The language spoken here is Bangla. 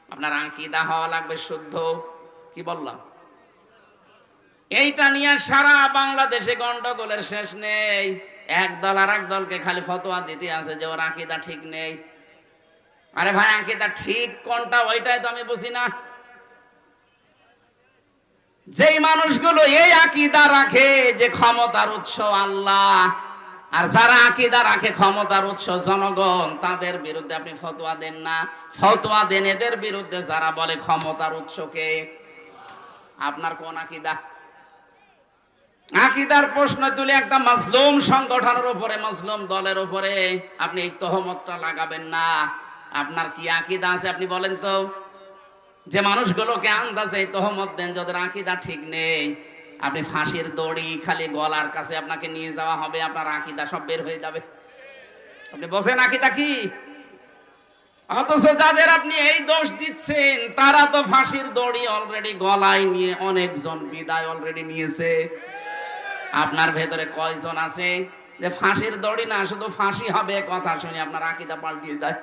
আপনার আকীদা হওয়া লাগবে শুদ্ধ। কি বললাম? এইটা নিয়ে সারা বাংলাদেশে গন্ডগোলের শেষ নেই। এক দল আর এক দলকে খালি ফতোয়া দিতে আছে যে ওর আকীদা ঠিক নেই। আরে ভাই, আকীদা ঠিক কোনটা ওইটাই তো আমি বুঝি না। যেই মানুষগুলো এই আকীদা রাখে যে ক্ষমতার উৎস আল্লাহ, আর যারা আকীদা রাখে ক্ষমতার উৎস জনগণ, তাদের বিরুদ্ধে আপনি ফতোয়া দেন না। ফতোয়া দেন এদের বিরুদ্ধে যারা বলে ক্ষমতার উৎসকে। আপনার কোন আকীদা? আকীদার প্রশ্ন তুলে একটা মাজলুম সংগঠনের উপরে, মাজলুম দলের উপরে আপনি এই তহমতটা লাগাবেন না। আপনার কি আকীদা আছে আপনি বলেন তো? যে মানুষগুলোকে আন্দাজে তহমত দেন যাদের আকীদা ঠিক নেই, আপনি ফাঁসির দড়ি খালি গলার কাছে আপনাকে নিয়ে যাওয়া হবে, আপনার আকীদা সব বের হয়ে যাবে। আপনি বোঝেন আকীদা কি? অথচ যাদের আপনি এই দোষ দিচ্ছেন তারা তো ফাঁসির দড়ি অলরেডি গলায় নিয়ে অনেকজন বিদায় অলরেডি নিয়েছে। আপনার ভেতরে কয়জন আছে যে ফাঁসির দড়ি না শুধু ফাঁসি হবে কথা শুনে আপনার আকীদা পাল্টিয়ে যায়?